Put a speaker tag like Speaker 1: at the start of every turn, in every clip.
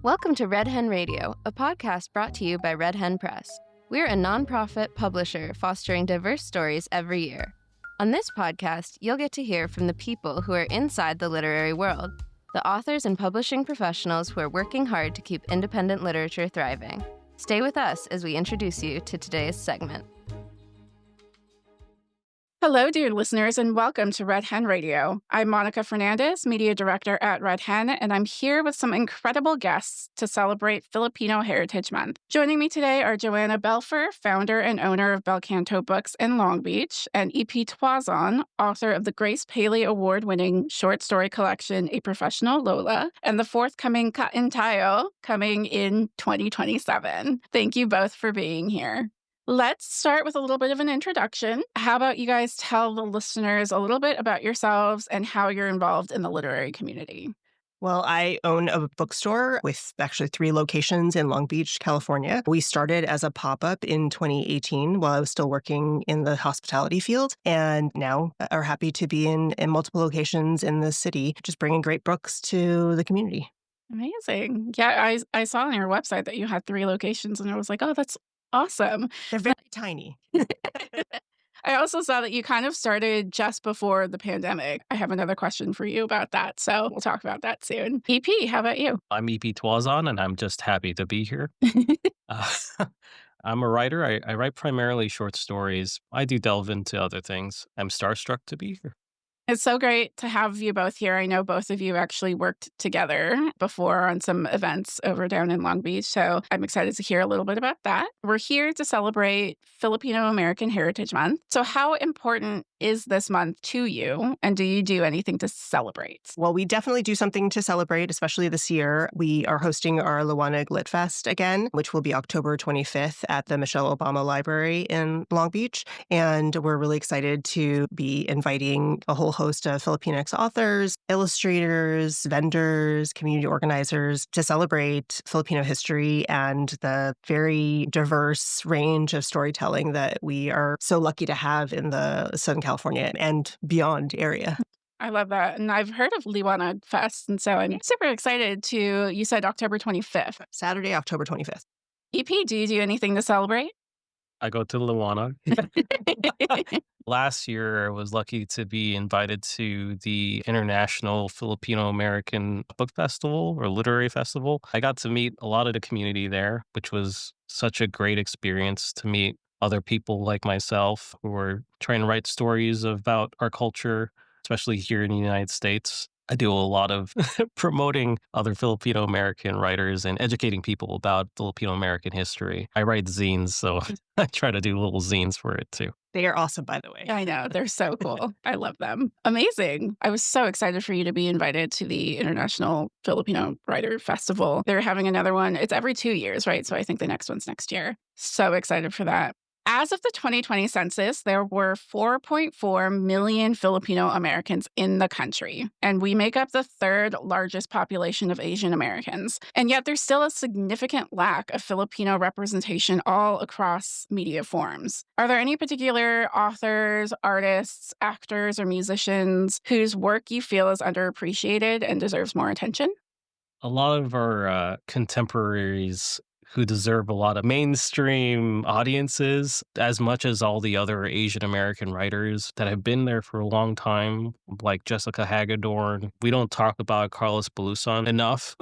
Speaker 1: Welcome to Red Hen Radio, a podcast brought to you by Red Hen Press. We're a nonprofit publisher fostering diverse stories every year. On this podcast, you'll get to hear from the people who are inside the literary world, the authors and publishing professionals who are working hard to keep independent literature thriving. Stay with us as we introduce you to today's segment.
Speaker 2: Hello, dear listeners, and welcome to Red Hen Radio. I'm Monica Fernandez, Media Director at Red Hen, and I'm here with some incredible guests to celebrate Filipino Heritage Month. Joining me today are Jhoanna Belfer, founder and owner of Bel Canto Books in Long Beach, and E.P. Tuazon, author of the Grace Paley Award-winning short story collection, A Professional Lola, and the forthcoming Kain Tayo coming in 2027. Thank you both for being here. Let's start with a little bit of an introduction. How about you guys tell the listeners a little bit about yourselves and how you're involved in the literary community?
Speaker 3: Well, I own a bookstore with actually 3 locations in Long Beach, California. We started as a pop-up in 2018 while I was still working in the hospitality field, and now are happy to be in multiple locations in the city, just bringing great books to the community.
Speaker 2: Amazing. Yeah, I saw on your website that you had 3 locations, and I was like, oh, that's awesome.
Speaker 3: They're very tiny.
Speaker 2: I also saw that you kind of started just before the pandemic. I have another question for you about that, so we'll talk about that soon. EP, how about you?
Speaker 4: I'm EP Tuazon, and I'm just happy to be here. I'm a writer. I write primarily short stories. I do delve into other things. I'm starstruck to be here.
Speaker 2: It's so great to have you both here. I know both of you actually worked together before on some events over down in Long Beach, so I'm excited to hear a little bit about that. We're here to celebrate Filipino American Heritage Month. So how important is this month to you, and do you do anything to celebrate?
Speaker 3: Well, we definitely do something to celebrate, especially this year. We are hosting our Liwanag Lit Fest again, which will be October 25th at the Michelle Obama Library in Long Beach. And we're really excited to be inviting a whole host of Filipinx authors, illustrators, vendors, community organizers to celebrate Filipino history and the very diverse range of storytelling that we are so lucky to have in the Southern California and beyond area.
Speaker 2: I love that. And I've heard of Liwanag Fest, and so I'm super excited to, you said October 25th.
Speaker 3: Saturday, October 25th.
Speaker 2: EP, do you do anything to celebrate?
Speaker 4: I go to Liwanag. Last year, I was lucky to be invited to the International Filipino American Book Festival or Literary Festival. I got to meet a lot of the community there, which was such a great experience to meet other people like myself who are trying to write stories about our culture, especially here in the United States. I do a lot of promoting other Filipino American writers and educating people about Filipino American history. I write zines, so I try to do little zines for it too.
Speaker 3: They are awesome, by the way.
Speaker 2: I know. They're so cool. I love them. Amazing. I was so excited for you to be invited to the International Filipino Writer Festival. They're having another one. It's every 2 years, right? So I think the next one's next year. So excited for that. As of the 2020 census, there were 4.4 million Filipino Americans in the country, and we make up the 3rd largest population of Asian Americans. And yet there's still a significant lack of Filipino representation all across media forms. Are there any particular authors, artists, actors, or musicians whose work you feel is underappreciated and deserves more attention?
Speaker 4: A lot of our contemporaries who deserve a lot of mainstream audiences, as much as all the other Asian American writers that have been there for a long time, like Jessica Hagedorn. We don't talk about Carlos Bulosan enough,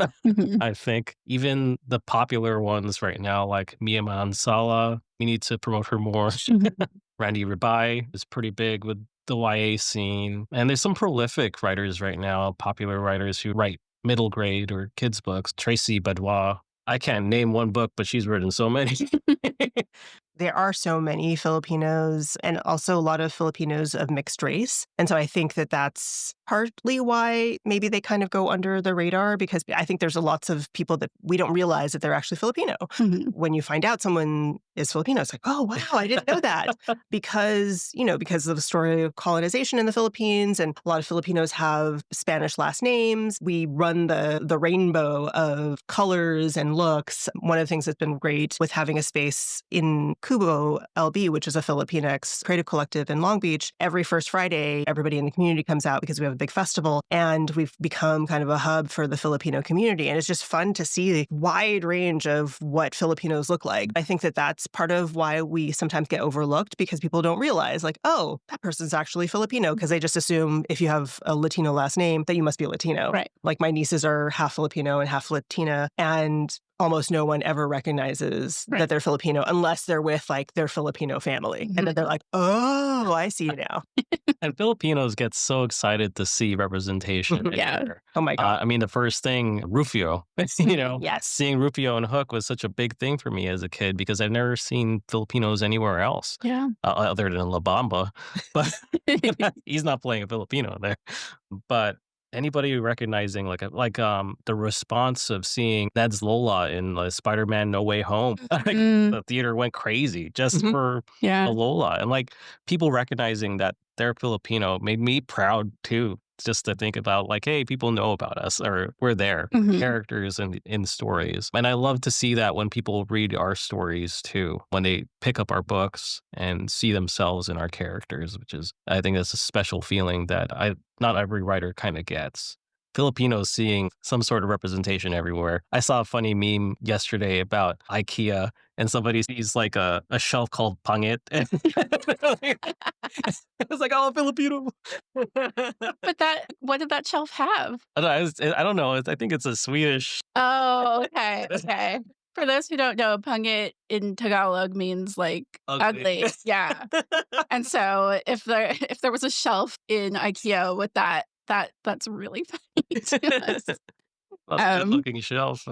Speaker 4: I think. Even the popular ones right now, like Mia Mansala, we need to promote her more. Randy Ribai is pretty big with the YA scene. And there's some prolific writers right now, popular writers who write middle grade or kids' books. Tracy Badwa. I can't name one book, but she's written so many.
Speaker 3: There are so many Filipinos and also a lot of Filipinos of mixed race. And so I think that that's partly why maybe they kind of go under the radar, because I think there's lots of people that we don't realize that they're actually Filipino. When you find out someone is Filipino, it's like, oh, wow, I didn't know that. because of the story of colonization in the Philippines, and a lot of Filipinos have Spanish last names. We run the rainbow of colors and looks. One of the things that's been great with having a space in Kubo LB, which is a Filipinx creative collective in Long Beach, every first Friday, everybody in the community comes out because we have a big festival, and we've become kind of a hub for the Filipino community. And it's just fun to see a wide range of what Filipinos look like. I think that that's part of why we sometimes get overlooked, because people don't realize, like, oh, that person's actually Filipino, because they just assume if you have a Latino last name that you must be Latino.
Speaker 2: Right.
Speaker 3: Like my nieces are half Filipino and half Latina, and almost no one ever recognizes that they're Filipino unless they're with like their Filipino family. And then they're like, oh, I see now.
Speaker 4: And Filipinos get so excited to see representation. Anywhere.
Speaker 3: Oh my God.
Speaker 4: I mean, the first thing, Rufio,
Speaker 3: Yes.
Speaker 4: seeing Rufio and Hook was such a big thing for me as a kid because I've never seen Filipinos anywhere else.
Speaker 2: Yeah.
Speaker 4: Other than La Bamba. But he's not playing a Filipino there. But anybody recognizing the response of seeing Ned's Lola in Spider-Man No Way Home, the theater went crazy just for the Lola, and like people recognizing that they're Filipino made me proud too. Just to think about like, hey, people know about us or we're there, characters in stories. And I love to see that when people read our stories too, when they pick up our books and see themselves in our characters, which is, I think that's a special feeling that not every writer kind of gets. Filipinos seeing some sort of representation everywhere. I saw a funny meme yesterday about IKEA and somebody sees like a shelf called Pangit. And it's like, oh, Filipino.
Speaker 2: But what did that shelf have?
Speaker 4: I don't know. I think it's a Swedish.
Speaker 2: Oh, okay. Okay. For those who don't know, Pangit in Tagalog means like ugly. Yeah. And so if there was a shelf in IKEA with that's really funny to us.
Speaker 4: Good-looking shelf.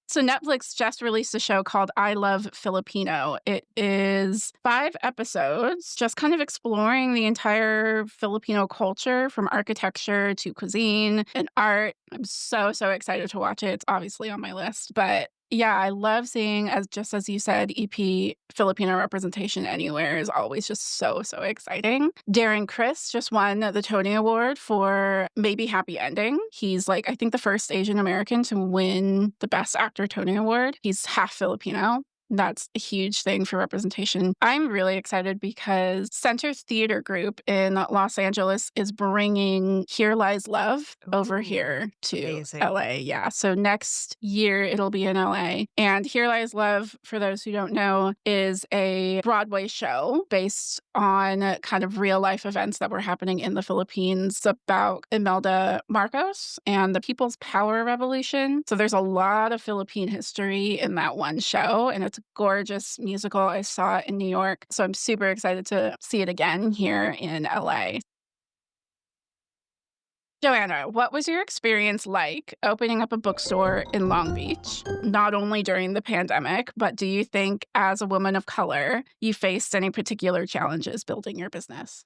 Speaker 2: So Netflix just released a show called I Love Filipino. It is 5 episodes, just kind of exploring the entire Filipino culture from architecture to cuisine and art. I'm so excited to watch it. It's obviously on my list, but yeah, I love seeing, as you said, EP Filipino representation anywhere is always just so exciting. Darren Criss just won the Tony Award for Maybe Happy Ending. He's I think the first Asian American to win the Best Actor Tony Award. He's half Filipino. That's a huge thing for representation. I'm really excited because Center Theater Group in Los Angeles is bringing Here Lies Love over here to LA. Yeah. So next year it'll be in LA. And Here Lies Love, for those who don't know, is a Broadway show based on kind of real life events that were happening in the Philippines about Imelda Marcos and the People's Power Revolution. So there's a lot of Philippine history in that one show, and it's a gorgeous musical. I saw it in New York, so I'm super excited to see it again here in LA. Jhoanna, what was your experience like opening up a bookstore in Long Beach, not only during the pandemic, but do you think as a woman of color, you faced any particular challenges building your business?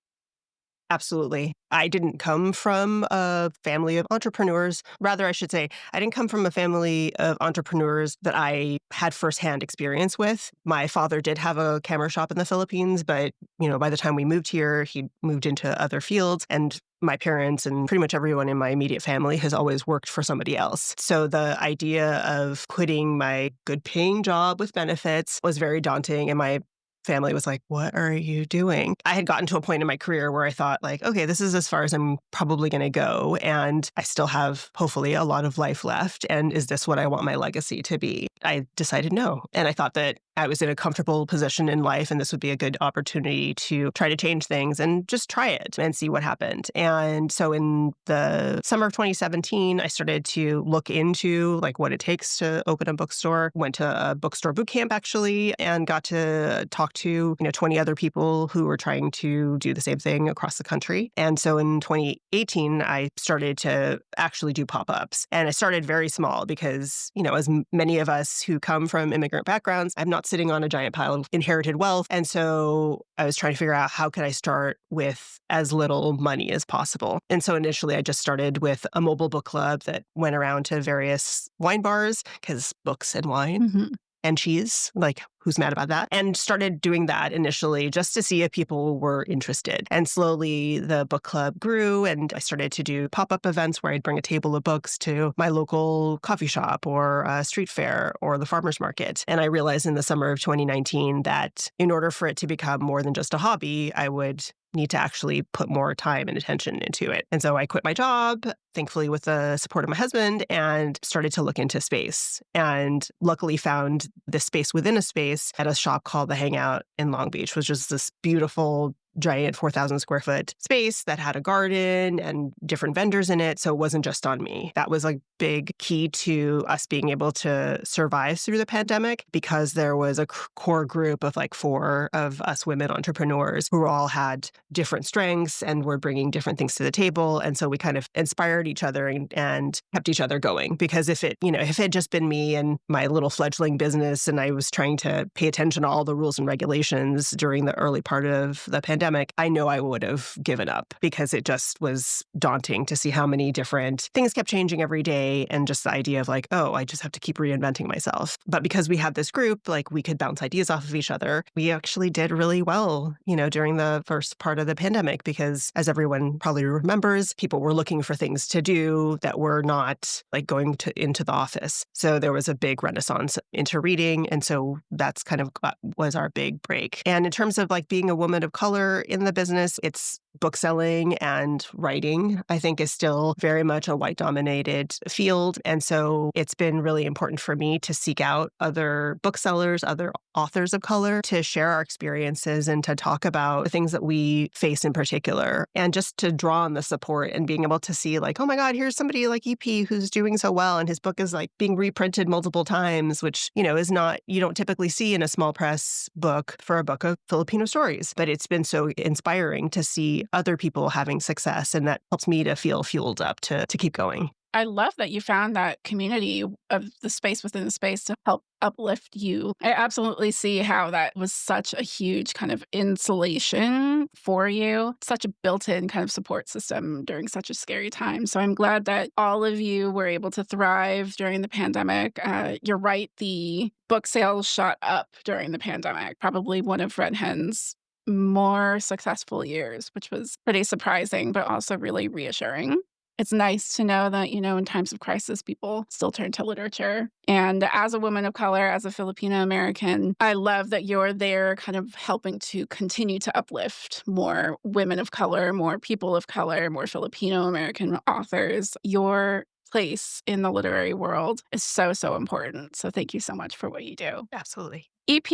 Speaker 3: Absolutely. I didn't come from a family of entrepreneurs. Rather, I should say, I didn't come from a family of entrepreneurs that I had firsthand experience with. My father did have a camera shop in the Philippines, but, by the time we moved here, he moved into other fields. And my parents and pretty much everyone in my immediate family has always worked for somebody else. So the idea of quitting my good paying job with benefits was very daunting. And my family was like, what are you doing? I had gotten to a point in my career where I thought okay, this is as far as I'm probably going to go. And I still have hopefully a lot of life left. And is this what I want my legacy to be? I decided no. And I thought that I was in a comfortable position in life and this would be a good opportunity to try to change things and just try it and see what happened. And so in the summer of 2017, I started to look into what it takes to open a bookstore. Went to a bookstore boot camp actually and got to talk to 20 other people who were trying to do the same thing across the country. And so in 2018, I started to actually do pop-ups. And I started very small because, as many of us who come from immigrant backgrounds, I'm not sitting on a giant pile of inherited wealth. And so I was trying to figure out how could I start with as little money as possible. And so initially I just started with a mobile book club that went around to various wine bars because books and wine. And cheese, who's mad about that? And started doing that initially just to see if people were interested. And slowly the book club grew and I started to do pop-up events where I'd bring a table of books to my local coffee shop or a street fair or the farmer's market. And I realized in the summer of 2019 that in order for it to become more than just a hobby, I would need to actually put more time and attention into it. And so I quit my job, thankfully with the support of my husband, and started to look into space. And luckily found this space within a space at a shop called The Hangout in Long Beach, which is this beautiful giant 4,000 square foot space that had a garden and different vendors in it. So it wasn't just on me. That was a big key to us being able to survive through the pandemic, because there was a core group of like 4 of us women entrepreneurs who all had different strengths and were bringing different things to the table. And so we kind of inspired each other and kept each other going. Because if it had just been me and my little fledgling business and I was trying to pay attention to all the rules and regulations during the early part of the pandemic, I know I would have given up, because it just was daunting to see how many different things kept changing every day, and just the idea of like, oh, I just have to keep reinventing myself. But because we had this group, like we could bounce ideas off of each other, we actually did really well, during the first part of the pandemic, because as everyone probably remembers, people were looking for things to do that were not like going into the office. So there was a big renaissance into reading. And so that's kind of was our big break. And in terms of like being a woman of color in the business, it's bookselling and writing, I think, is still very much a white-dominated field. And so it's been really important for me to seek out other booksellers, other authors of color, to share our experiences and to talk about the things that we face in particular, and just to draw on the support and being able to see like, oh my God, here's somebody like EP who's doing so well, and his book is like being reprinted multiple times, which, is not, you don't typically see in a small press book for a book of Filipino stories. But it's been so inspiring to see other people having success, and that helps me to feel fueled up to keep going.
Speaker 2: I love that you found that community of the space within the space to help uplift you. I absolutely see how that was such a huge kind of insulation for you, such a built-in kind of support system during such a scary time. So I'm glad that all of you were able to thrive during the pandemic. You're right, the book sales shot up during the pandemic, probably one of Red Hen's more successful years, which was pretty surprising, but also really reassuring. It's nice to know that, in times of crisis, people still turn to literature. And as a woman of color, as a Filipino American, I love that you're there kind of helping to continue to uplift more women of color, more people of color, more Filipino American authors. Your place in the literary world is so, so important. So thank you so much for what you do.
Speaker 3: Absolutely.
Speaker 2: EP,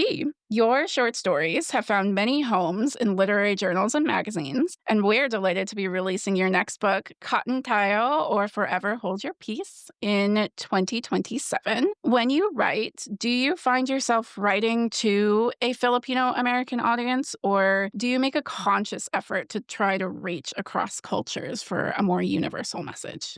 Speaker 2: your short stories have found many homes in literary journals and magazines, and we're delighted to be releasing your next book, Cotton Tayo, or Forever Hold Your Peace, in 2027. When you write, do you find yourself writing to a Filipino American audience, or do you make a conscious effort to try to reach across cultures for a more universal message?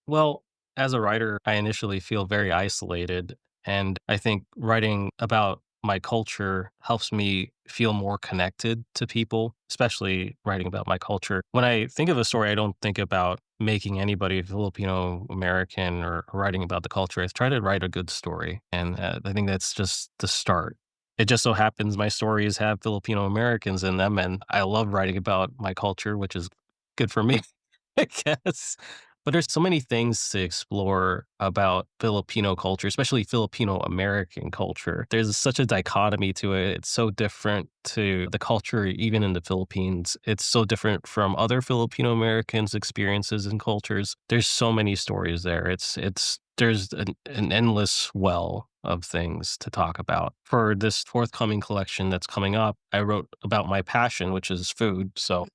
Speaker 4: Well, as a writer, I initially feel very isolated. And I think writing about my culture helps me feel more connected to people, especially writing about my culture. When I think of a story, I don't think about making anybody Filipino American or writing about the culture. I try to write a good story. And I think that's just the start. It just so happens my stories have Filipino Americans in them. And I love writing about my culture, which is good for me, I guess. But there's so many things to explore about Filipino culture, especially Filipino American culture. There's such a dichotomy to it. It's so different to the culture, even in the Philippines. It's so different from other Filipino Americans' experiences and cultures. There's so many stories there. There's an endless well of things to talk about. For this forthcoming collection that's coming up, I wrote about my passion, which is food. So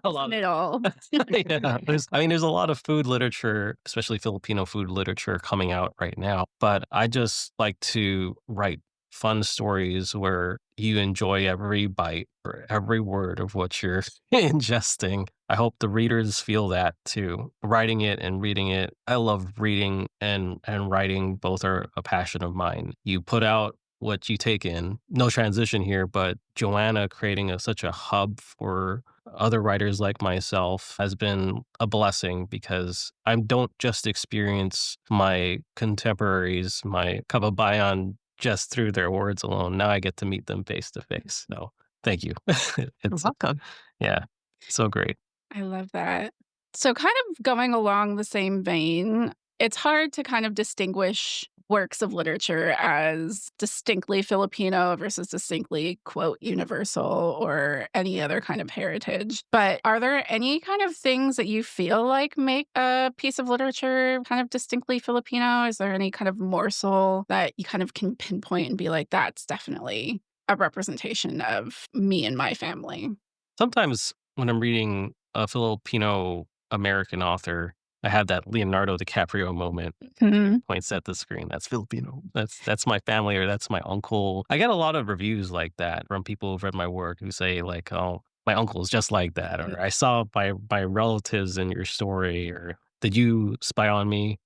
Speaker 4: a lot
Speaker 2: It all.
Speaker 4: yeah, there's a lot of food literature, especially Filipino food literature coming out right now. But I just like to write fun stories where you enjoy every bite or every word of what you're ingesting. I hope the readers feel that too. Writing it and reading it. I love reading and writing. Both are a passion of mine. You put out what you take in. No transition here, but Jhoanna creating such a hub for other writers like myself has been a blessing, because I don't just experience my contemporaries, my kababayan, just through their words alone. Now I get to meet them face to face. So thank you.
Speaker 3: You're
Speaker 4: It's
Speaker 3: welcome.
Speaker 4: yeah, so great.
Speaker 2: I love that. So kind of going along the same vein, it's hard to kind of distinguish works of literature as distinctly Filipino versus distinctly, quote, universal or any other kind of heritage. But are there any kind of things that you feel like make a piece of literature kind of distinctly Filipino? Is there any kind of morsel that you kind of can pinpoint and be like, that's definitely a representation of me and my family?
Speaker 4: Sometimes when I'm reading a Filipino American author, I have that Leonardo DiCaprio moment. Points at the screen. That's Filipino. That's my family, or that's my uncle. I get a lot of reviews like that from people who've read my work who say like, "Oh, my uncle is just like that," or "I saw my relatives in your story," or "Did you spy on me?"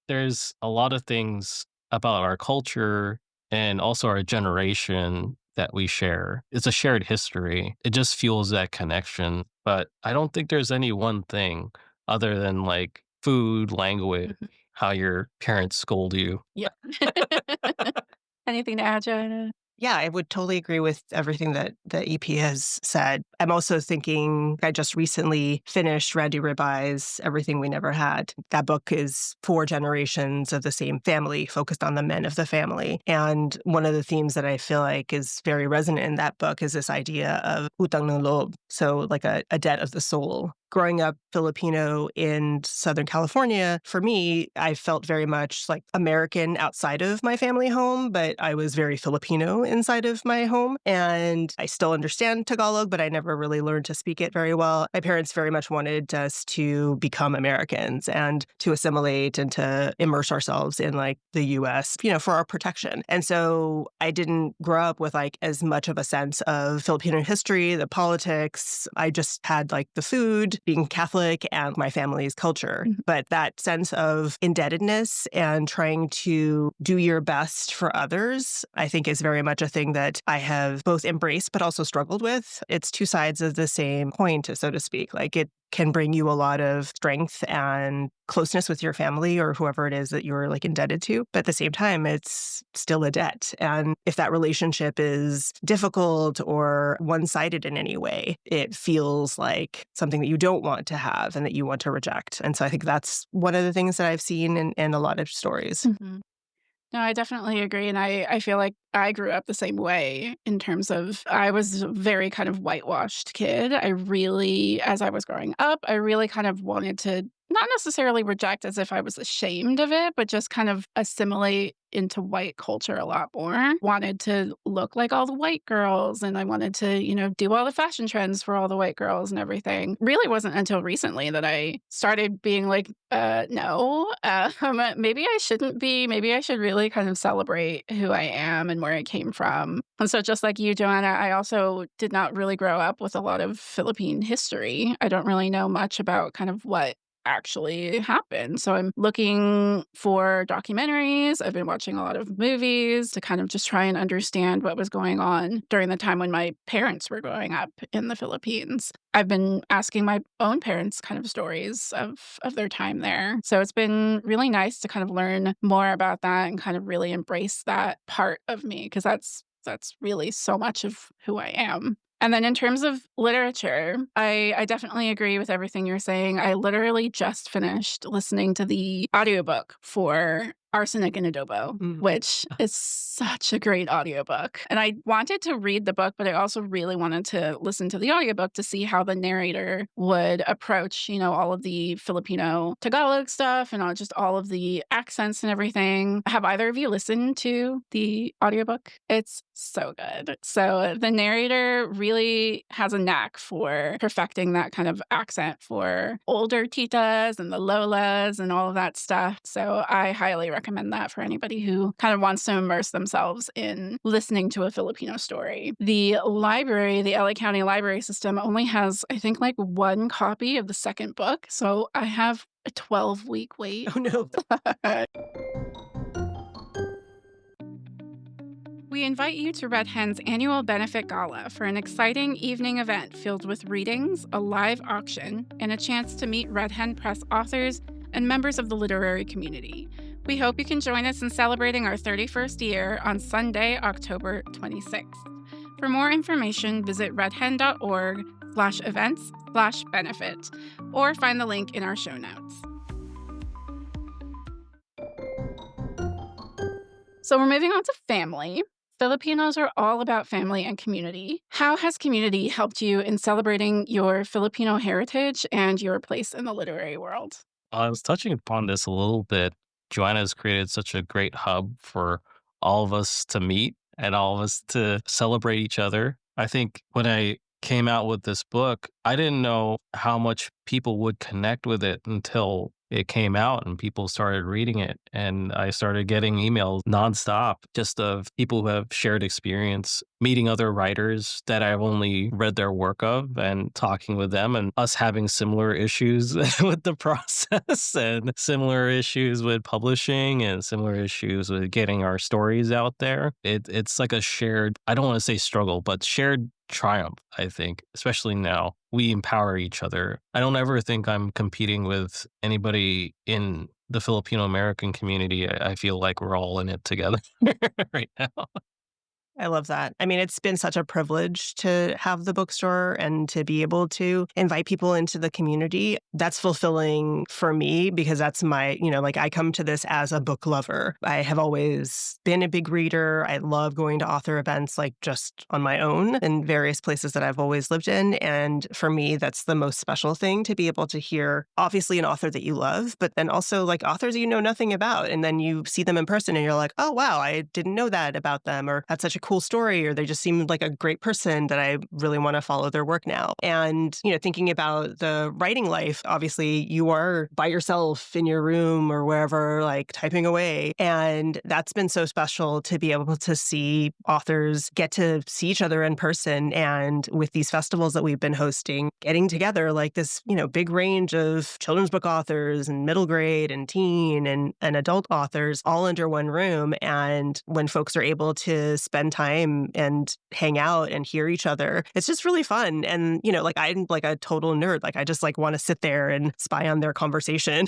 Speaker 4: There's a lot of things about our culture and also our generation that we share. It's a shared history. It just fuels that connection. But I don't think there's any one thing other than like food, language, how your parents scold you.
Speaker 2: Yeah. Anything to add, Jhoanna?
Speaker 3: Yeah, I would totally agree with everything that the EP has said. I'm also thinking I just recently finished Randy Ribey's Everything We Never Had. That book is 4 generations of the same family, focused on the men of the family. And one of the themes that I feel like is very resonant in that book is this idea of utang ng loob, so like a debt of the soul. Growing up Filipino in Southern California, for me, I felt very much like American outside of my family home, but I was very Filipino inside of my home. And I still understand Tagalog, but I never really learned to speak it very well. My parents very much wanted us to become Americans and to assimilate and to immerse ourselves in like the US, for our protection. And so I didn't grow up with like as much of a sense of Filipino history, the politics. I just had like the food, being Catholic, and my family's culture. But that sense of indebtedness and trying to do your best for others, I think is very much a thing that I have both embraced but also struggled with. It's 2 sides of the same coin, so to speak. Like it can bring you a lot of strength and closeness with your family or whoever it is that you're like indebted to. But at the same time, it's still a debt. And if that relationship is difficult or one-sided in any way, it feels like something that you don't want to have and that you want to reject. And so I think that's one of the things that I've seen in a lot of stories.
Speaker 2: No, I definitely agree. And I feel like I grew up the same way in terms of I was a very kind of whitewashed kid. As I was growing up, I really kind of wanted to not necessarily reject as if I was ashamed of it, but just kind of assimilate into white culture a lot more. Wanted to look like all the white girls, and I wanted to, do all the fashion trends for all the white girls and everything. Really wasn't until recently that I started being like, no, maybe I shouldn't be. Maybe I should really kind of celebrate who I am and where I came from. And so just like you, Jhoanna, I also did not really grow up with a lot of Philippine history. I don't really know much about kind of what actually happened. So I'm looking for documentaries. I've been watching a lot of movies to kind of just try and understand what was going on during the time when my parents were growing up in the Philippines. I've been asking my own parents kind of stories of their time there. So it's been really nice to kind of learn more about that and kind of really embrace that part of me, because that's really so much of who I am. And then in terms of literature, I definitely agree with everything you're saying. I literally just finished listening to the audiobook for Arsenic and Adobo, which is such a great audiobook. And I wanted to read the book, but I also really wanted to listen to the audiobook to see how the narrator would approach, all of the Filipino Tagalog stuff and just all of the accents and everything. Have either of you listened to the audiobook? It's so good. So the narrator really has a knack for perfecting that kind of accent for older titas and the lolas and all of that stuff. So I highly recommend that for anybody who kind of wants to immerse themselves in listening to a Filipino story. The library, the LA County Library System, only has, I think, like 1 copy of the second book. So I have a 12-week wait.
Speaker 3: Oh, no.
Speaker 2: We invite you to Red Hen's annual benefit gala for an exciting evening event filled with readings, a live auction, and a chance to meet Red Hen Press authors and members of the literary community. We hope you can join us in celebrating our 31st year on Sunday, October 26th. For more information, visit redhen.org/events/benefit or find the link in our show notes. So we're moving on to family. Filipinos are all about family and community. How has community helped you in celebrating your Filipino heritage and your place in the literary world?
Speaker 4: I was touching upon this a little bit. Joanna has created such a great hub for all of us to meet and all of us to celebrate each other. I think when I came out with this book, I didn't know how much people would connect with it until it came out and people started reading it. And I started getting emails nonstop just of people who have shared experience, meeting other writers that I've only read their work of and talking with them, and us having similar issues with the process and similar issues with publishing and similar issues with getting our stories out there. It's like a shared, I don't want to say struggle, but shared triumph, I think, especially now. We empower each other. I don't ever think I'm competing with anybody in the Filipino American community. I feel like we're all in it together right now.
Speaker 3: I love that. I mean, it's been such a privilege to have the bookstore and to be able to invite people into the community. That's fulfilling for me because that's my, like I come to this as a book lover. I have always been a big reader. I love going to author events like just on my own in various places that I've always lived in. And for me, that's the most special thing to be able to hear, obviously, an author that you love, but then also like authors you know nothing about. And then you see them in person and you're like, oh, wow, I didn't know that about them. Or that's such a cool story, or they just seem like a great person that I really want to follow their work now. And, thinking about the writing life, obviously you are by yourself in your room or wherever, like typing away. And that's been so special to be able to see authors get to see each other in person. And with these festivals that we've been hosting, getting together like this, big range of children's book authors and middle grade and teen and adult authors all under one room. And when folks are able to spend time and hang out and hear each other, it's just really fun. And, I'm like a total nerd. Like I just like want to sit there and spy on their conversation.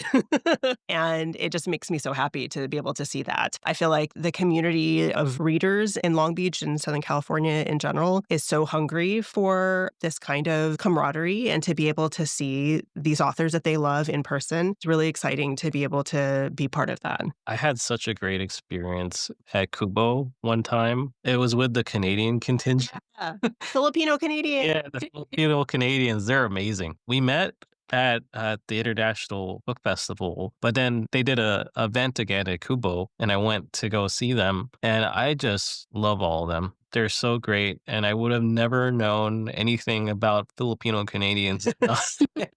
Speaker 3: And it just makes me so happy to be able to see that. I feel like the community of readers in Long Beach and Southern California in general is so hungry for this kind of camaraderie and to be able to see these authors that they love in person. It's really exciting to be able to be part of that.
Speaker 4: I had such a great experience at Kubo one time. It was with the Canadian contingent.
Speaker 3: Yeah. Filipino Canadian.
Speaker 4: Yeah, the Filipino Canadians, they're amazing. We met at the International Book Festival, but then they did a event again at Kubo, and I went to go see them, and I just love all of them. They're so great, and I would have never known anything about Filipino Canadians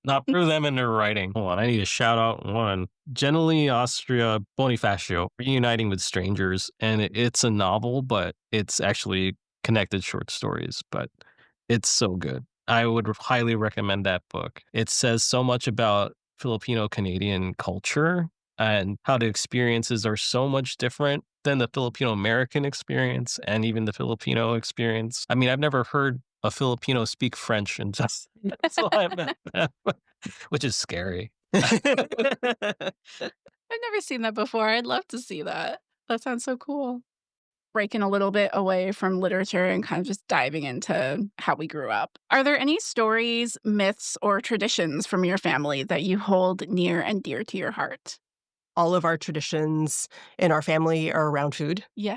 Speaker 4: not through them and their writing. Hold on, I need to shout out one. Generally Austria Bonifacio, Reuniting with Strangers, and it's a novel, but it's actually connected short stories, but it's so good. I would highly recommend that book. It says so much about Filipino Canadian culture and how the experiences are so much different than the Filipino American experience and even the Filipino experience. I mean, I've never heard a Filipino speak French and just so I met them, which is scary.
Speaker 2: I've never seen that before. I'd love to see that. That sounds so cool. Breaking a little bit away from literature and kind of just diving into how we grew up. Are there any stories, myths, or traditions from your family that you hold near and dear to your heart?
Speaker 3: All of our traditions in our family are around food.
Speaker 2: Yeah.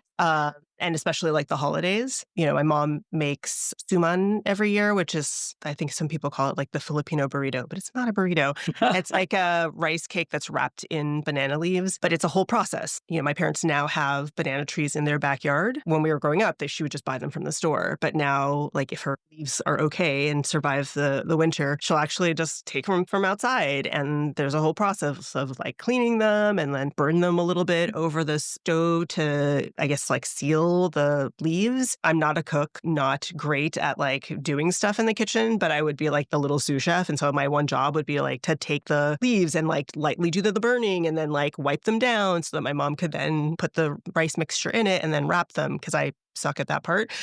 Speaker 3: And especially like the holidays. My mom makes suman every year, which is, I think some people call it like the Filipino burrito, but it's not a burrito. It's like a rice cake that's wrapped in banana leaves, but it's a whole process. My parents now have banana trees in their backyard. When we were growing up, she would just buy them from the store. But now, like if her leaves are okay and survive the winter, she'll actually just take them from outside. And there's a whole process of like cleaning them and then burn them a little bit over the stove to, I guess, like seal the leaves. I'm not a cook, not great at like doing stuff in the kitchen, but I would be like the little sous chef. And so my one job would be like to take the leaves and like lightly do the burning and then like wipe them down so that my mom could then put the rice mixture in it and then wrap them because I suck at that part.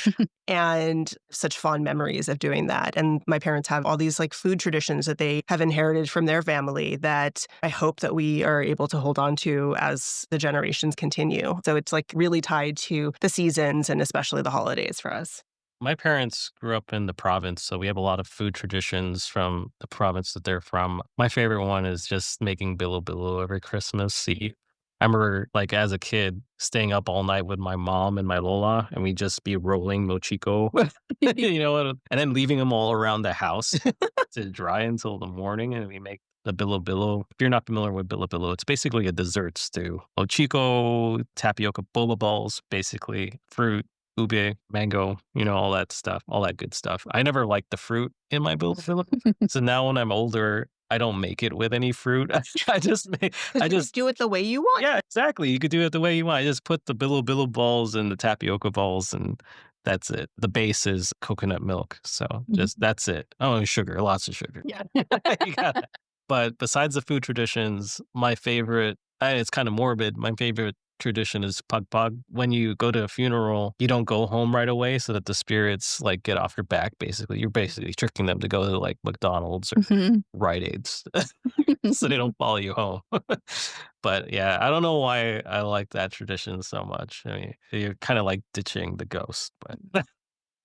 Speaker 3: And such fond memories of doing that. And my parents have all these like food traditions that they have inherited from their family that I hope that we are able to hold on to as the generations continue. So it's like really tied to the seasons and especially the holidays for us.
Speaker 4: My parents grew up in the province, so we have a lot of food traditions from the province that they're from. My favorite one is just making bilo bilo every Christmas Eve. I remember, like, as a kid, staying up all night with my mom and my Lola, and we'd just be rolling mochiko, and then leaving them all around the house to dry until the morning, and we make the bilo. If you're not familiar with bilo, it's basically a dessert stew. Mochiko, tapioca boba balls, basically, fruit, ube, mango, all that stuff, all that good stuff. I never liked the fruit in my bilo. So now when I'm older, I don't make it with any fruit. I just
Speaker 3: do it the way you want.
Speaker 4: Yeah, exactly. You could do it the way you want. I just put the bilo balls and the tapioca balls, and that's it. The base is coconut milk. So just that's it. Oh, sugar, lots of sugar.
Speaker 2: Yeah.
Speaker 4: You got it. But besides the food traditions, my favorite, it's kind of morbid, my favorite tradition is pagpag. When you go to a funeral, you don't go home right away so that the spirits like get off your back, basically. You're basically tricking them to go to like McDonald's or Rite Aids so they don't follow you home. But yeah, I don't know why I like that tradition so much. I mean, you're kind of like ditching the ghost, but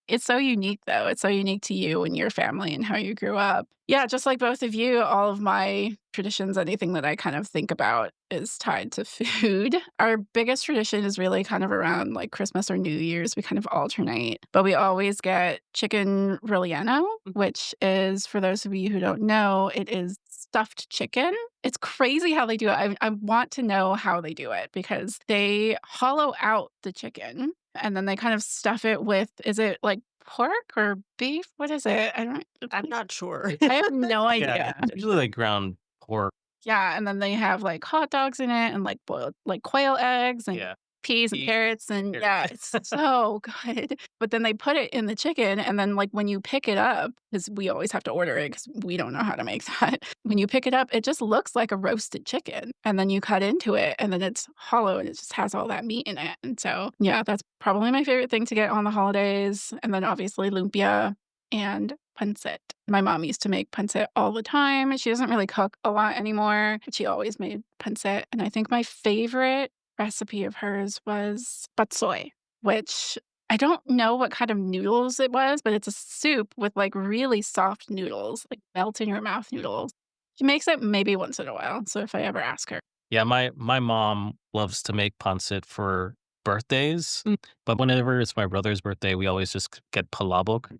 Speaker 2: It's so unique, though. It's so unique to you and your family and how you grew up. Yeah, just like both of you, all of my traditions, anything that I kind of think about is tied to food. Our biggest tradition is really kind of around like Christmas or New Year's. We kind of alternate, but we always get chicken relleno, which is, for those of you who don't know, it is stuffed chicken. It's crazy how they do it. I want to know how they do it because they hollow out the chicken and then they kind of stuff it with, is it like pork or beef? What is it?
Speaker 3: I'm not sure.
Speaker 2: I have no idea.
Speaker 4: yeah, it's usually like ground pork.
Speaker 2: Yeah, and then they have like hot dogs in it and like boiled like quail eggs and
Speaker 4: Yeah.
Speaker 2: peas and
Speaker 4: Peas,
Speaker 2: carrots and yeah, it's so good. But then they put it in the chicken and then like when you pick it up, because we always have to order it because we don't know how to make that. When you pick it up, it just looks like a roasted chicken. And then you cut into it and then it's hollow and it just has all that meat in it. And so yeah, that's probably my favorite thing to get on the holidays. And then obviously lumpia and pancit. My mom used to make pancit all the time. She doesn't really cook a lot anymore, but she always made pancit. And I think my favorite recipe of hers was patsoi, which I don't know what kind of noodles it was, but it's a soup with like really soft noodles, like melt in your mouth noodles. She makes it maybe once in a while. So if I ever ask her.
Speaker 4: Yeah, my mom loves to make pancit for birthdays, but whenever it's my brother's birthday, we always just get palabok.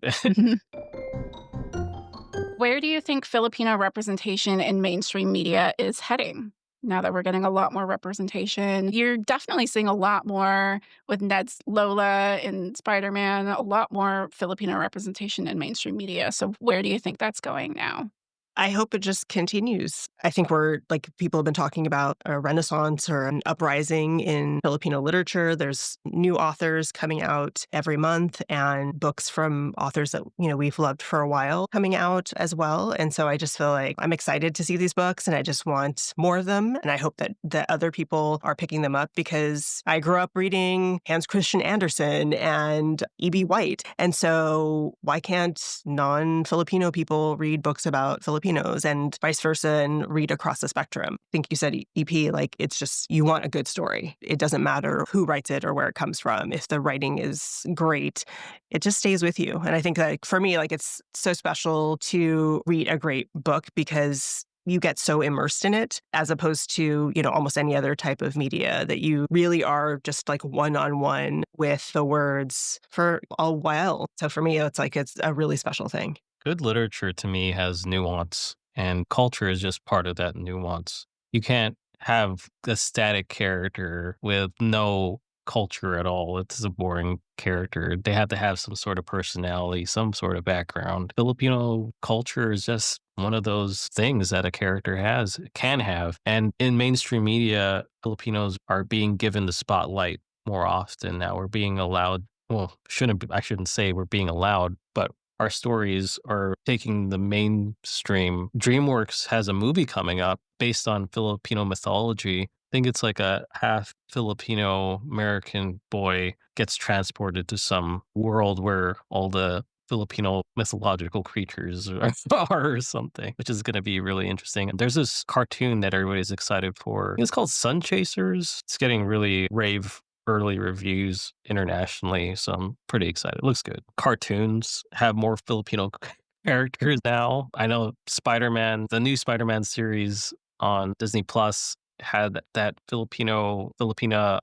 Speaker 2: Where do you think Filipino representation in mainstream media is heading? Now that we're getting a lot more representation, you're definitely seeing a lot more with Ned's Lola and Spider-Man, a lot more Filipino representation in mainstream media. So where do you think that's going now?
Speaker 3: I hope it just continues. I think we're like people have been talking about a renaissance or an uprising in Filipino literature. There's new authors coming out every month and books from authors that, we've loved for a while coming out as well. And so I just feel like I'm excited to see these books and I just want more of them. And I hope that other people are picking them up because I grew up reading Hans Christian Andersen and E.B. White. And so why can't non-Filipino people read books about Filipinos and vice versa and read across the spectrum? I think you said EP, like it's just, you want a good story. It doesn't matter who writes it or where it comes from. If the writing is great, it just stays with you. And I think that for me, like it's so special to read a great book because you get so immersed in it as opposed to, almost any other type of media that you really are just like one-on-one with the words for a while. So for me, it's a really special thing.
Speaker 4: Good literature to me has nuance, and culture is just part of that nuance. You can't have a static character with no culture at all. It's a boring character. They have to have some sort of personality, some sort of background. Filipino culture is just one of those things that a character can have. And in mainstream media, Filipinos are being given the spotlight more often now. We're being allowed, well, I shouldn't say we're being allowed, but our stories are taking the mainstream. DreamWorks has a movie coming up based on Filipino mythology. I think it's like a half Filipino American boy gets transported to some world where all the Filipino mythological creatures are or something, which is going to be really interesting. There's this cartoon that everybody's excited for. It's called Sun Chasers. It's getting really rave early reviews internationally, so I'm pretty excited. It looks good. Cartoons have more Filipino characters now. I know Spider-Man, the new Spider-Man series on Disney Plus had that Filipina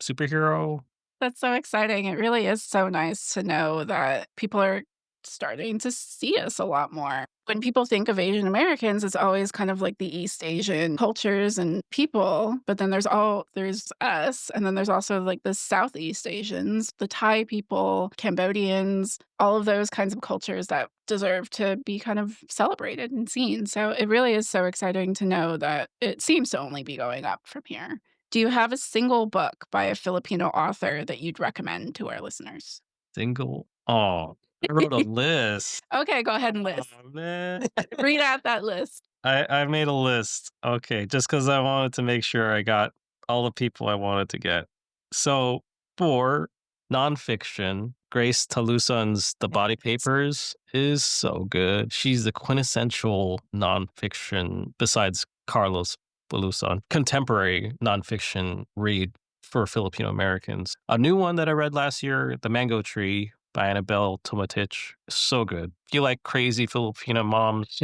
Speaker 4: superhero.
Speaker 2: That's so exciting. It really is so nice to know that people are starting to see us a lot more. When people think of Asian Americans, it's always kind of like the East Asian cultures and people, but then there's us, and then there's also like the Southeast Asians, the Thai people, Cambodians, all of those kinds of cultures that deserve to be kind of celebrated and seen. So it really is so exciting to know that it seems to only be going up from here. Do you have a single book by a Filipino author that you'd recommend to our listeners?
Speaker 4: Single. Oh, I wrote a list.
Speaker 2: Okay, go ahead and list.
Speaker 4: Oh, man.
Speaker 2: Read out that list.
Speaker 4: I made a list. Okay, just because I wanted to make sure I got all the people I wanted to get. So for nonfiction, Grace Talusan's The Body Papers is so good. She's the quintessential nonfiction, besides Carlos Balusan, contemporary nonfiction read for Filipino Americans. A new one that I read last year, The Mango Tree by Bel Canto. So good. If you like crazy Filipino moms,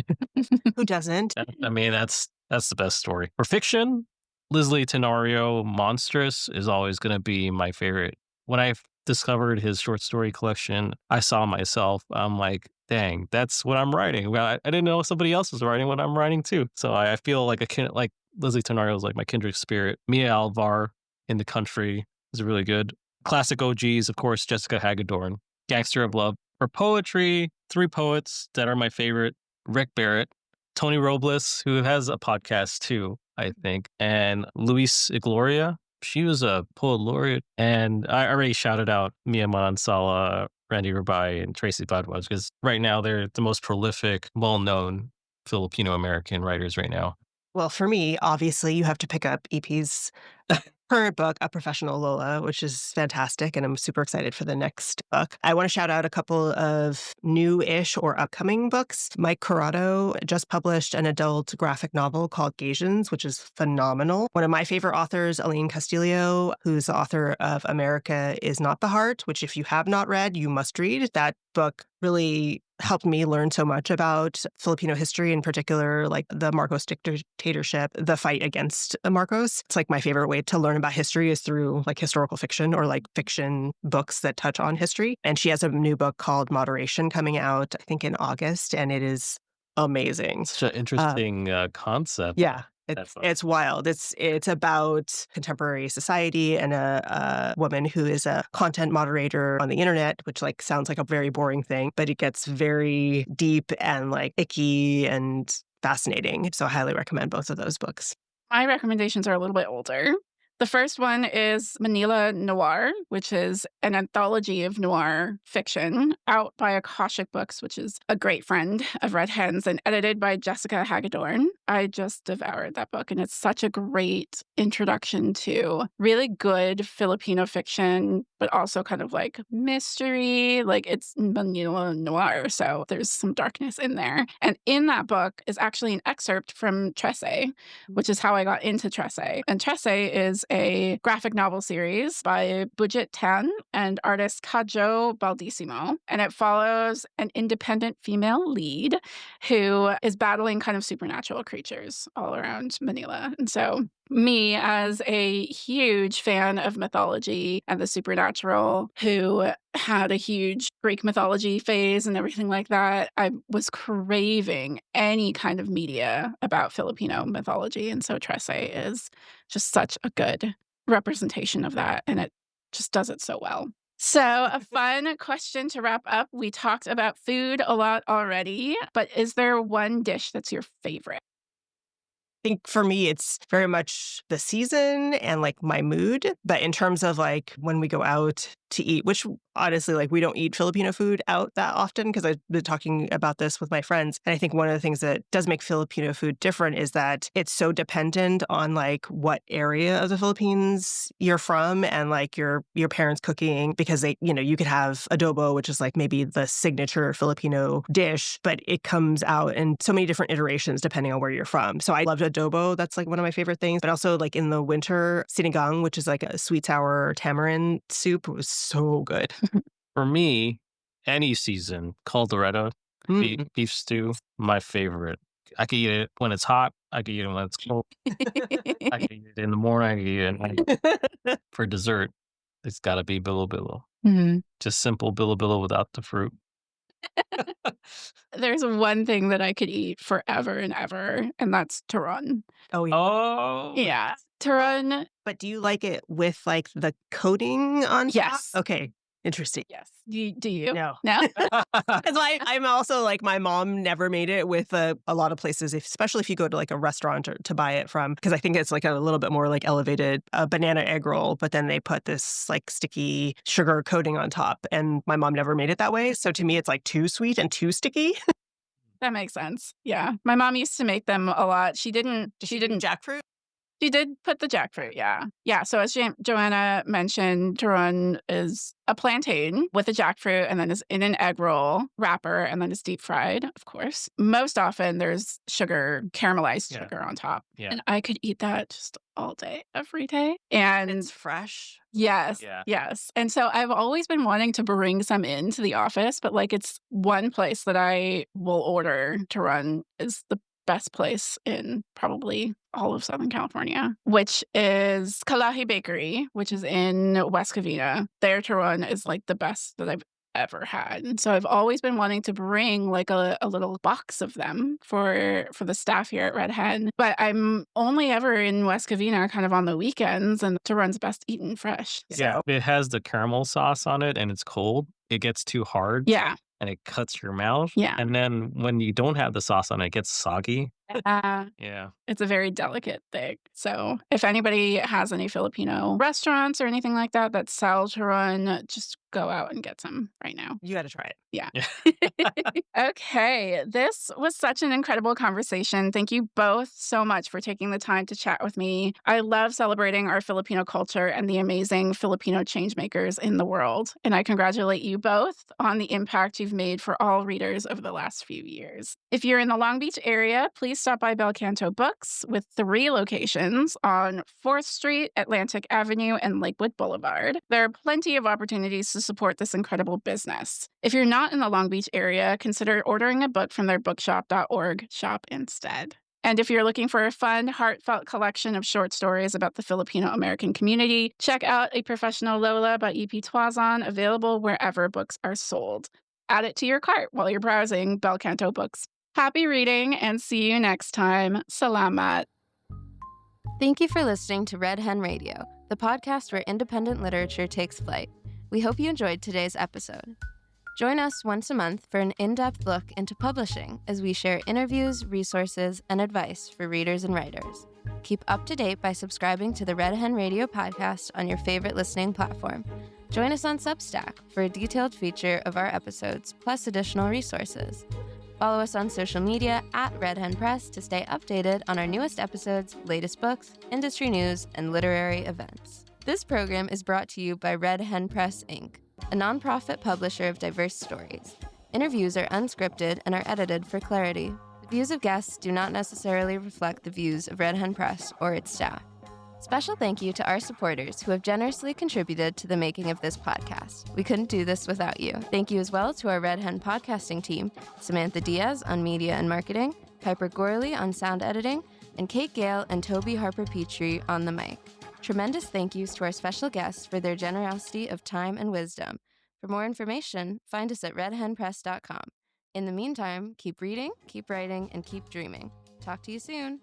Speaker 3: Who doesn't?
Speaker 4: I mean, that's the best story. For fiction, Leslie Tenorio, Monstrous is always going to be my favorite. When I discovered his short story collection, I saw myself. I'm like, dang, that's what I'm writing. Well, I didn't know somebody else was writing what I'm writing too. So I feel like like Leslie Tenorio is like my kindred spirit. Mia Alvar, In the Country, is really good. Classic OGs, of course, Jessica Hagedorn, Gangster of Love. For poetry, 3 poets that are my favorite: Rick Barrett, Tony Robles, who has a podcast too, I think, and Luis Igloria. She was a poet laureate. And I already shouted out Mia Manansala, Randy Rabai, and Tracy Badwaj, because right now they're the most prolific, well-known Filipino American writers right now.
Speaker 3: Well, for me, obviously, you have to pick up EP's current book, A Professional Lola, which is fantastic, and I'm super excited for the next book. I want to shout out a couple of new-ish or upcoming books. Mike Corrado just published an adult graphic novel called Gasians, which is phenomenal. One of my favorite authors, Aline Castillo, who's the author of America Is Not the Heart, which if you have not read, you must read. That book really helped me learn so much about Filipino history, in particular, like the Marcos dictatorship, the fight against Marcos. It's like my favorite way to learn about history is through like historical fiction or like fiction books that touch on history. And she has a new book called Moderation coming out, I think in August, and it is amazing.
Speaker 4: Such an interesting concept.
Speaker 3: Yeah. It's wild. It's about contemporary society and a woman who is a content moderator on the internet, which like sounds like a very boring thing, but it gets very deep and like icky and fascinating. So I highly recommend both of those books.
Speaker 2: My recommendations are a little bit older. The first one is Manila Noir, which is an anthology of noir fiction out by Akashic Books, which is a great friend of Red Hen's, and edited by Jessica Hagedorn. I just devoured that book, and it's such a great introduction to really good Filipino fiction, but also kind of like mystery. Like it's Manila Noir, so there's some darkness in there. And in that book is actually an excerpt from Trece, which is how I got into Trece. And Trece is a graphic novel series by Budget Tan and artist Kajo Baldissimo. And it follows an independent female lead who is battling kind of supernatural creatures all around Manila. And so me, as a huge fan of mythology and the supernatural, who had a huge Greek mythology phase and everything like that, I was craving any kind of media about Filipino mythology. And so Trece is just such a good representation of that. And it just does it so well. So a fun question to wrap up. We talked about food a lot already, but is there one dish that's your favorite?
Speaker 3: I think for me, it's very much the season and like my mood. But in terms of like when we go out to eat, which honestly, like we don't eat Filipino food out that often because I've been talking about this with my friends. And I think one of the things that does make Filipino food different is that it's so dependent on like what area of the Philippines you're from and like your parents cooking, because they, you could have adobo, which is like maybe the signature Filipino dish, but it comes out in so many different iterations depending on where you're from. So I loved adobo. That's like one of my favorite things. But also like in the winter, sinigang, which is like a sweet sour tamarind soup, was so good.
Speaker 4: For me, any season, caldereta, beef stew, my favorite. I can eat it when it's hot. I could eat it when it's cold. I could eat it in the morning. I could eat it at night. For dessert, it's got to be bilo.
Speaker 2: Mm-hmm.
Speaker 4: Just simple bilo without the fruit.
Speaker 2: There's one thing that I could eat forever and ever, and that's turon.
Speaker 3: Oh, yeah.
Speaker 4: Oh.
Speaker 2: Yeah. Turon.
Speaker 3: But do you like it with like the coating on top?
Speaker 2: Yes.
Speaker 3: Okay. Interesting.
Speaker 2: Yes. Do you?
Speaker 3: No.
Speaker 2: No?
Speaker 3: Because I'm also like, my mom never made it with a lot of places, especially if you go to like a restaurant to buy it from, because I think it's like a little bit more like elevated banana egg roll, but then they put this like sticky sugar coating on top. And my mom never made it that way. So to me, it's like too sweet and too sticky.
Speaker 2: That makes sense. Yeah. My mom used to make them a lot. She didn't
Speaker 3: Jackfruit?
Speaker 2: She did put the jackfruit, yeah. Yeah, so as Jhoanna mentioned, turon is a plantain with a jackfruit and then is in an egg roll wrapper and then is deep fried, of course. Most often there's sugar, caramelized sugar on top.
Speaker 4: Yeah.
Speaker 2: And I could eat that just all day, every day. And
Speaker 3: it's fresh.
Speaker 2: Yes.
Speaker 4: Yeah.
Speaker 2: Yes. And so I've always been wanting to bring some into the office, but like it's one place that I will order turon is the best place in probably all of Southern California, which is Kalahi Bakery, which is in West Covina. Their turon is like the best that I've ever had. And so I've always been wanting to bring like a little box of them for the staff here at Red Hen. But I'm only ever in West Covina kind of on the weekends, and turon's best eaten fresh.
Speaker 4: Yeah.
Speaker 2: So,
Speaker 4: It has the caramel sauce on it and it's cold. It gets too hard.
Speaker 2: yeah.
Speaker 4: And it cuts your mouth.
Speaker 2: Yeah.
Speaker 4: And then when you don't have the sauce on it, it gets soggy. Yeah.
Speaker 2: It's a very delicate thing. So if anybody has any Filipino restaurants or anything like that that sell turon, just go out and get some right now.
Speaker 3: You got to try it.
Speaker 2: Yeah. Okay. This was such an incredible conversation. Thank you both so much for taking the time to chat with me. I love celebrating our Filipino culture and the amazing Filipino changemakers in the world. And I congratulate you both on the impact you've made for all readers over the last few years. If you're in the Long Beach area, please stop by Bel Canto Books with 3 locations on 4th Street, Atlantic Avenue, and Lakewood Boulevard. There are plenty of opportunities to support this incredible business. If you're not in the Long Beach area, consider ordering a book from their bookshop.org shop instead. And if you're looking for a fun, heartfelt collection of short stories about the Filipino American community, check out A Professional Lola by E.P. Tuazon, available wherever books are sold. Add it to your cart while you're browsing Bel Canto Books. Happy reading and see you next time. Salamat.
Speaker 1: Thank you for listening to Red Hen Radio, the podcast where independent literature takes flight. We hope you enjoyed today's episode. Join us once a month for an in-depth look into publishing as we share interviews, resources, and advice for readers and writers. Keep up to date by subscribing to the Red Hen Radio podcast on your favorite listening platform. Join us on Substack for a detailed feature of our episodes, plus additional resources. Follow us on social media at Red Hen Press to stay updated on our newest episodes, latest books, industry news, and literary events. This program is brought to you by Red Hen Press, Inc., a nonprofit publisher of diverse stories. Interviews are unscripted and are edited for clarity. The views of guests do not necessarily reflect the views of Red Hen Press or its staff. Special thank you to our supporters who have generously contributed to the making of this podcast. We couldn't do this without you. Thank you as well to our Red Hen podcasting team, Samantha Diaz on media and marketing, Piper Gorley on sound editing, and Kate Gale and Toby Harper-Petrie on the mic. Tremendous thank yous to our special guests for their generosity of time and wisdom. For more information, find us at redhenpress.com. In the meantime, keep reading, keep writing, and keep dreaming. Talk to you soon.